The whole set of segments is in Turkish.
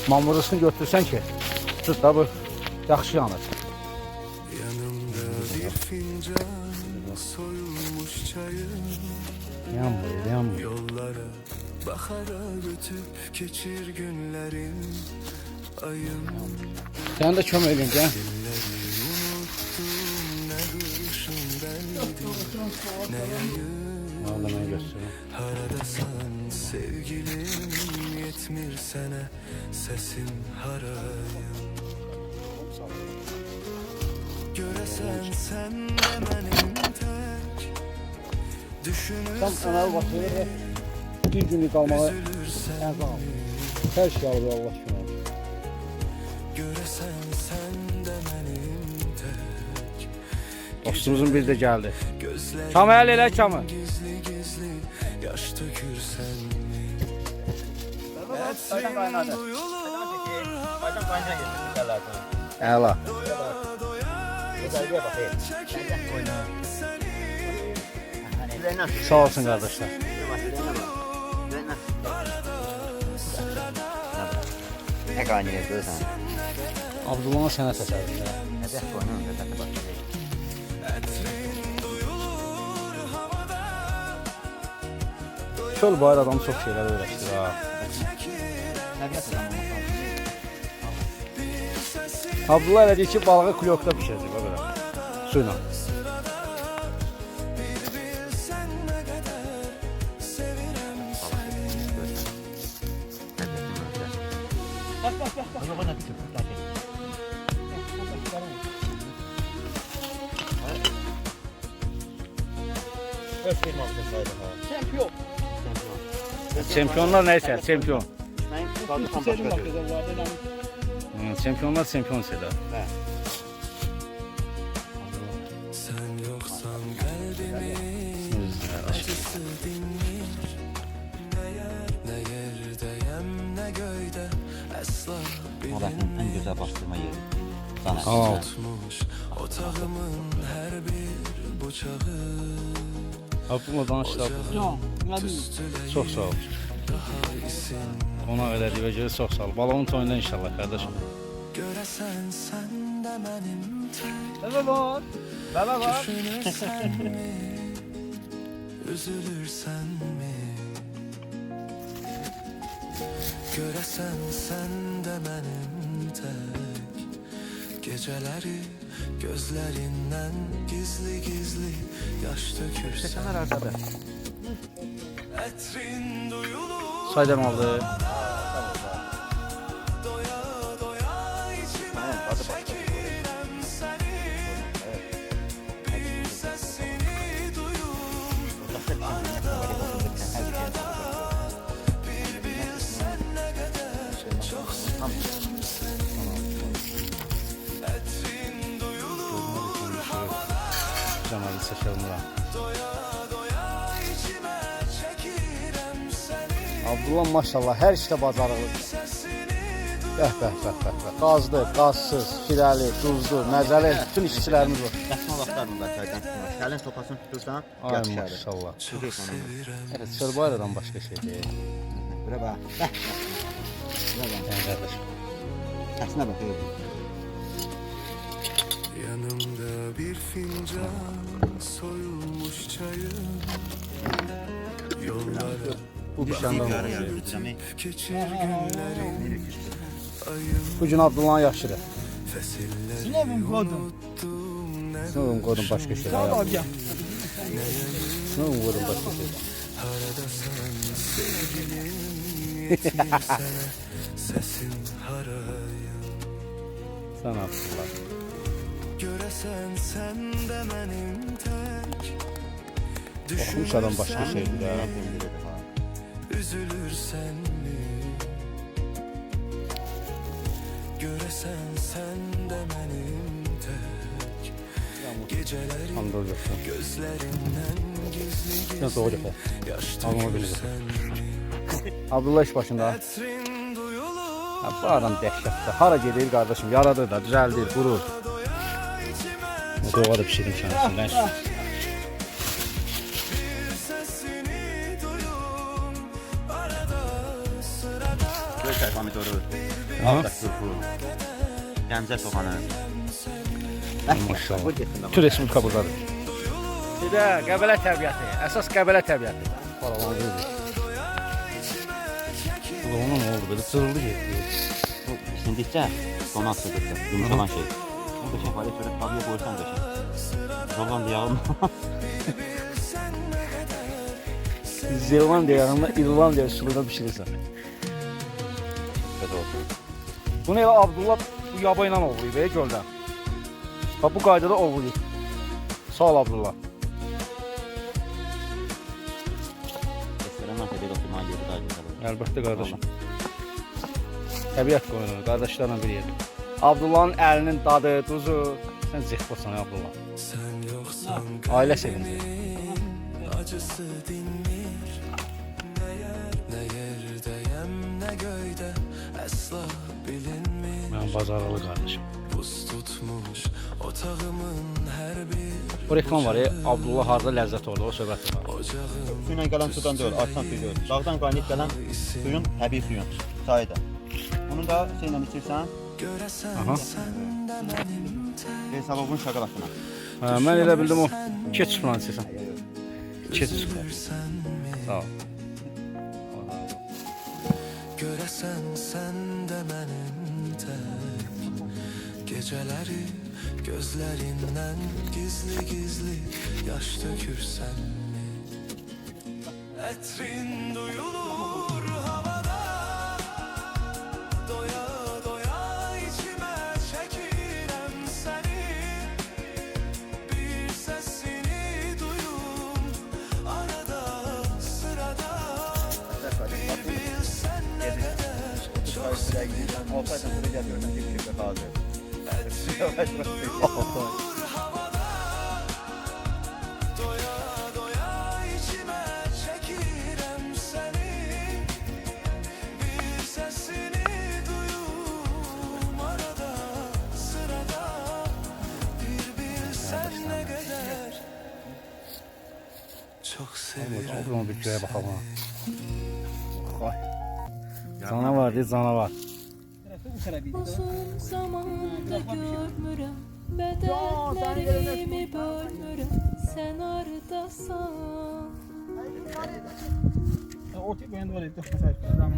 mamurusunu götürsən ki, tut da bu yaxşı yanır. Yanımda bir fincan soyulmuş çayım. Yanmıyor. Yollara bakarak ötüp geçir günlerim. Ayım Sən də kömək edin ki. ne kışın deldi ne yayım. Ağlamaya göstərim. Haradasan sevgilim yetmir sene sesim harayım. Göresen sen de benim tek Tam düşünürsen sana bakıyor. Bir günlük almalı. üzülürsen Her şey alıyor Allah aşkına. göresen sen de benim tek Dostumuzun bir de geldi. gözlerim Çamı el elə çamı. gizli gizli yaş dökürsen mi? Etrin duyulur Əla. Sağ olsun kardeşler. Ne kaynıyor görsen? Abdullah'ın sənə təsəvvür. Ne de koyun da tabii bak. Çöl bayır adamı çok şeyler öğreştir ha. Ne diyorsun? Abdullah elə deyir ki, balığı kulyokda pişirəcək o qədər. Suyla. Çempionlar neyse, çempion. Çempionlar çempion seda. sen yoksan kalbimin acısı dinmir. Ne yerdeyim ne göyde asla Oranın en güzel bastırma yeri. Sana. Tamam. bilinmez otağımın her bir bıçağı. Abdullah danışdı. Çok sağ ol. Ona qədər divə görə çox sağ ol. Balonun toyunda inşallah kardeşim. Göresen sen de benim tek Baba var. Baba var. düşünürsen mi? Üzülürsen mi? Göresen sen de benim tek geceleri gözlerinden gizli gizli yaş dökürsen. Etrin duyulur Saydam aldı. doya doya içime çekirem seni. Bir sesini duyup bir bilsen ne kadar çok sevdim seni. Etrin duyulur Camalı seçelim lan. doya doya içime çekirem seni. Abdullah maşallah her işte bacarıqlı. Bəh. Qazdı, qazsız, şirəli, duzlu, məzəli bütün işçilərimiz var. Dəsma vaxtlarında çaydan sonra. Şəlin sopasını tutursan, Ay yapışar. maşallah. Çok sevirem Evet, Çölbayradan başka şey değil. Bura bak. Bura bak. Yani kardeşim. Aslına bak. yanımda bir fincan soyulmuş çayım. Yollara Bu dükkandan oluyor. geçir günlerim. Ayım Bugün Abdullah'ın yaşıdır. fesilleri Sinevim kodum. unuttum ne Sınavın kodun başka şey. Hocam. Sınavın kodun başka şey. haradasan sevgilim yetmir sana sesin harayım. Sen Abdullah. Göresen sen de benim tek Okumuş adam başka şeydir ha. üzülürsen mi? Göresen sen de benim tek geceleri Hamdol yoksa. gözlerinden gizli Nasıl olacak gizli yaş Alnıma bilir. dökürsen mi? Abdullah iş başında. Etrin duyulur Ha, bu adam dəhşətdir. Hara gedir kardeşim? Yaradır da, düzəldir, qurur. Doğada pişirdim kendisinden. sesini duyup arada sırada çay pomidoru, ağda turpu, gəncə soğanı. Maşallah. Bu getsin də. Bütün respublika buradadır. Bir də Qəbələ təbiəti, əsas Qəbələ təbiəti. Paravan gözü. Bu da ona ne oldu böyle tırıldı getdi. Bu sindikcə donat sıdıqdır, yumuşalan şey. Bu da şəfali çörək qabıya qoysan qəşəng. Zorlan yağın. Zelandiya yanında İrlandiya üsulunda pişirirsən. Belə olsun. Bunu elə Abdullah bu yaba ilə ovlayıb göldən. Bax bu qaydada ovlayıb. Sağ ol Abdullah. Restorandan pedal oturmağa yeri daha güzel olur. Əlbəttə qardaşım. Təbiət qoyunur, qardaşlarla bir yerdə. Abdullahın əlinin dadı, duzu. Sən zıxbasan Abdullah. Sen yoksan Ailə sevinci. acısı dinmir. Ne yerdeyim ne göyde asla bilinmir. Mən bazarlı qardaşım. Buz tutmuş otağımın her bir Bu reklam var ya, Abdullah harda ləzzət orada, o söhbət var. ocağım. Suyla gələn sudan deyil, açsan suyu deyil. Dağdan qaynayıb gələn suyun təbii suyun, çayı da. Bunu da şeylə içirsən, Göresen Aha. sen de benim Hesabovun şakalasına. Hə, mən elə bildim o keçi falan içirsən. Keçi. sen mi? Sağ ol. Göresen sen de benim tek. Geceleri gözlerinden gizli gizli yaş dökürsen mi? Etrin duyulur havada. Doya doya içime çekirem seni. Bir sesini duyum arada sırada. Bir bilsen ne kadar çok seviyorum Olsaydı bunu gəlirsən, bir şey qaldı. Doya doya içime çekirem seni. Bir sesini duyum arada sırada. Bir bilsen ne kadar çok seviyorum. Abdullah bir köye bakalım ha. Vay. Canavar değil, canavar. Uzun zamanda görmürəm, bədətlərimi bölmürəm, sən ardasan.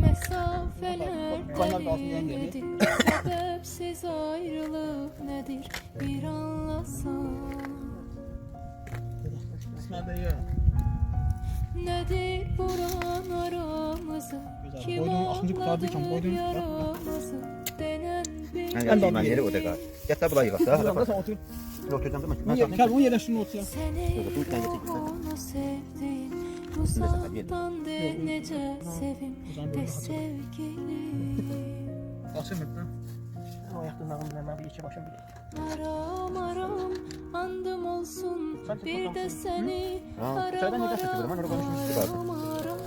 Məsafələr dəlildir, səbəbsiz ayrılıq nədir, bir anlasan. Nədir buran aramızı, kim anladı yaramızı, denən bir Mən yeri o da qal. Gətir bula yığasa. Oturacağım da mən. Gel bunu yerleştirin ortaya. Səni onu sevdim, uzaqdan de necə sevim, de sevgilim. Açılmır. O ayakta nağımla ben bir iki başım bile. Aram aram andım olsun, bir də səni çaydan necə çəkir? Mən orada konuşmuşdum bazen. aram aram,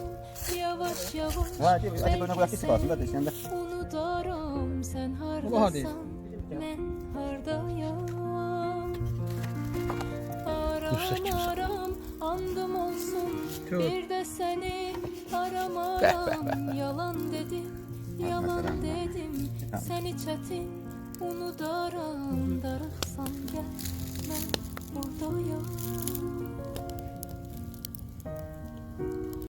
yavaş yavaş Hadi böyle bırak gitsin bazen de sen de. unudaram, sən hadi. hardasan, mən hardayam. Aram aram andım olsun, bir də səni aramaram, yalan dedim, yalan dedim, səni çətin unudaram, darıxsan.